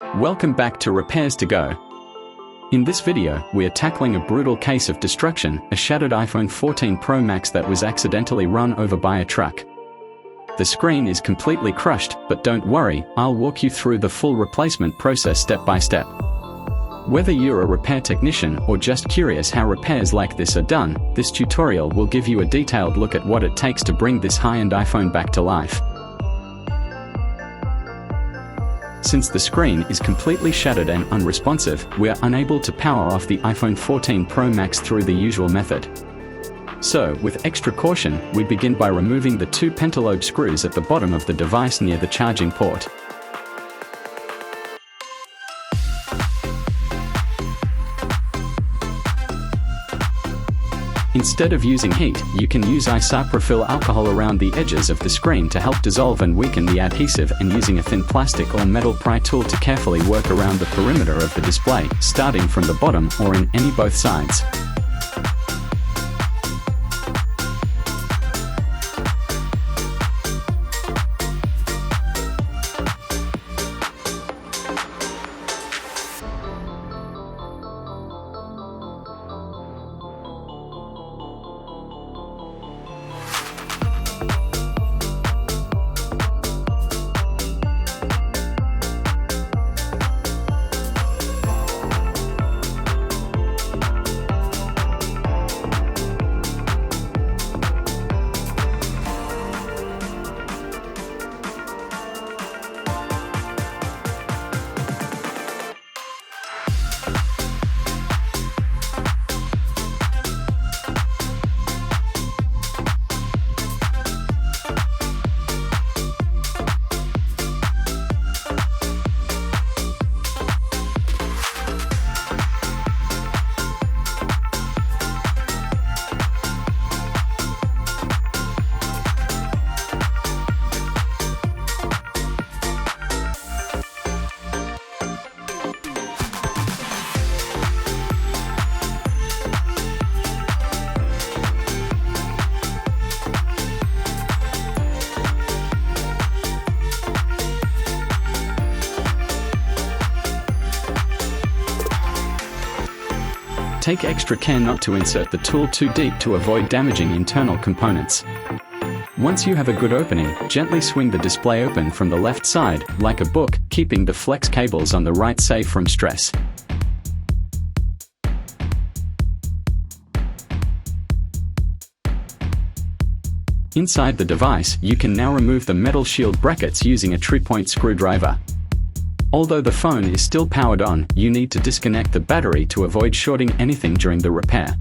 Welcome back to Repairs to Go. In this video, we are tackling a brutal case of destruction, a shattered iPhone 14 Pro Max that was accidentally run over by a truck. The screen is completely crushed, but don't worry, I'll walk you through the full replacement process step by step. Whether you're a repair technician or just curious how repairs like this are done, this tutorial will give you a detailed look at what it takes to bring this high-end iPhone back to life. Since the screen is completely shattered and unresponsive, we are unable to power off the iPhone 14 Pro Max through the usual method. So, with extra caution, we begin by removing the two pentalobe screws at the bottom of the device near the charging port. Instead of using heat, you can use isopropyl alcohol around the edges of the screen to help dissolve and weaken the adhesive, and using a thin plastic or metal pry tool to carefully work around the perimeter of the display, starting from the bottom or in any both sides. Take extra care not to insert the tool too deep to avoid damaging internal components. Once you have a good opening, gently swing the display open from the left side, like a book, keeping the flex cables on the right safe from stress. Inside the device, you can now remove the metal shield brackets using a 3-point screwdriver. Although the phone is still powered on, you need to disconnect the battery to avoid shorting anything during the repair.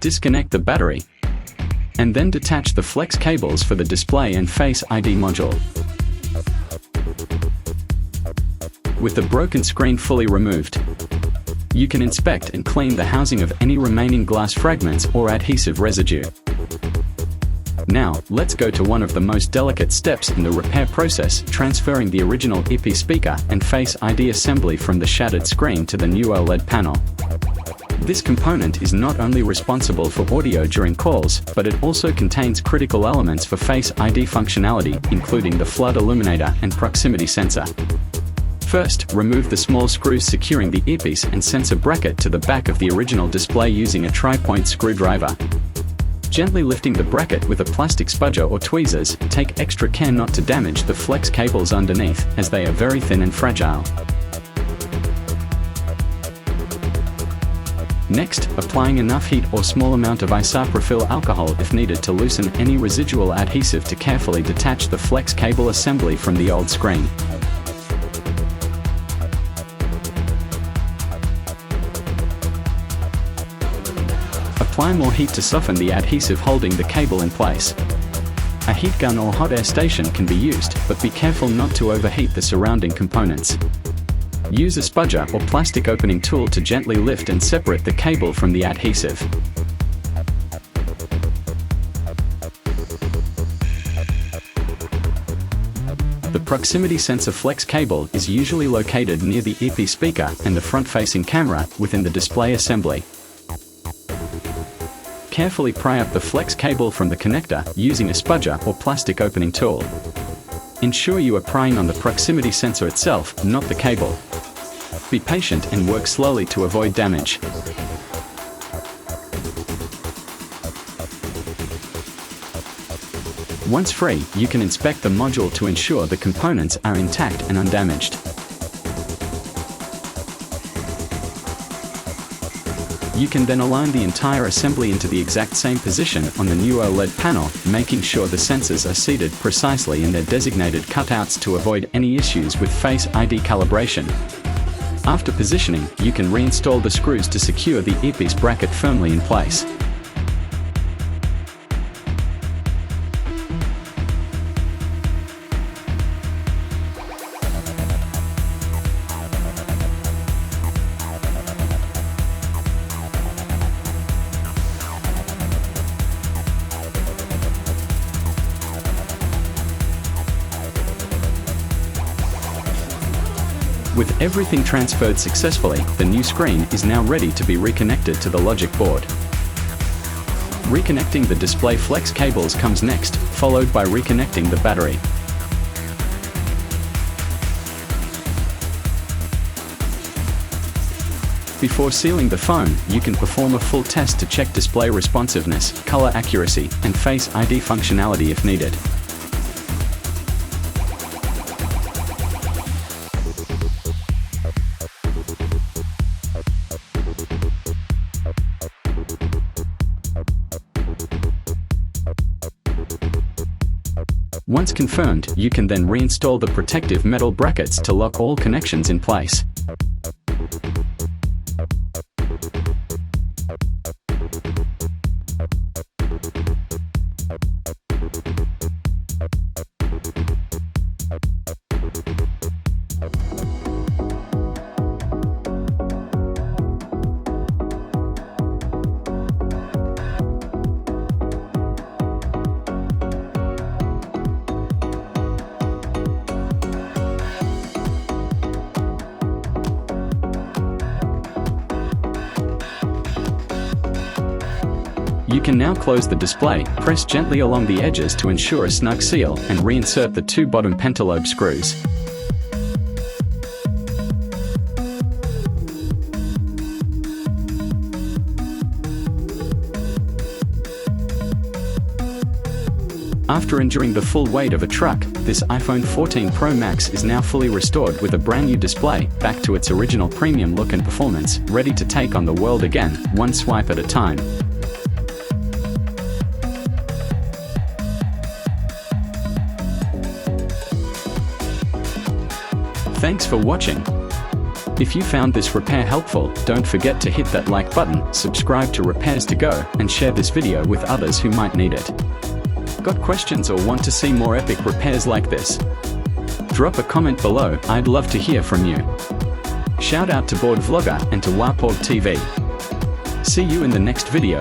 Disconnect the battery, and then detach the flex cables for the display and Face ID module. With the broken screen fully removed, you can inspect and clean the housing of any remaining glass fragments or adhesive residue. Now, let's go to one of the most delicate steps in the repair process, transferring the original EP speaker and Face ID assembly from the shattered screen to the new OLED panel. This component is not only responsible for audio during calls, but it also contains critical elements for Face ID functionality, including the flood illuminator and proximity sensor. First, remove the small screws securing the earpiece and sensor bracket to the back of the original display using a 3-point screwdriver. Gently lifting the bracket with a plastic spudger or tweezers, take extra care not to damage the flex cables underneath, as they are very thin and fragile. Next, applying enough heat or small amount of isopropyl alcohol if needed to loosen any residual adhesive to carefully detach the flex cable assembly from the old screen. Apply more heat to soften the adhesive holding the cable in place. A heat gun or hot air station can be used, but be careful not to overheat the surrounding components. Use a spudger or plastic opening tool to gently lift and separate the cable from the adhesive. The proximity sensor flex cable is usually located near the earpiece speaker and the front-facing camera within the display assembly. Carefully pry up the flex cable from the connector using a spudger or plastic opening tool. Ensure you are prying on the proximity sensor itself, not the cable. Be patient and work slowly to avoid damage. Once free, you can inspect the module to ensure the components are intact and undamaged. You can then align the entire assembly into the exact same position on the new OLED panel, making sure the sensors are seated precisely in their designated cutouts to avoid any issues with Face ID calibration. After positioning, you can reinstall the screws to secure the earpiece bracket firmly in place. With everything transferred successfully, the new screen is now ready to be reconnected to the logic board. Reconnecting the display flex cables comes next, followed by reconnecting the battery. Before sealing the phone, you can perform a full test to check display responsiveness, color accuracy, and Face ID functionality if needed. Once confirmed, you can then reinstall the protective metal brackets to lock all connections in place. You can now close the display, press gently along the edges to ensure a snug seal, and reinsert the two bottom pentalobe screws. After enduring the full weight of a truck, this iPhone 14 Pro Max is now fully restored with a brand new display, back to its original premium look and performance, ready to take on the world again, one swipe at a time. Thanks for watching. If you found this repair helpful, don't forget to hit that like button, subscribe to Repairs to Go, and share this video with others who might need it. Got questions or want to see more epic repairs like this? Drop a comment below, I'd love to hear from you. Shout out to Board Vlogger and to Warpog TV. See you in the next video.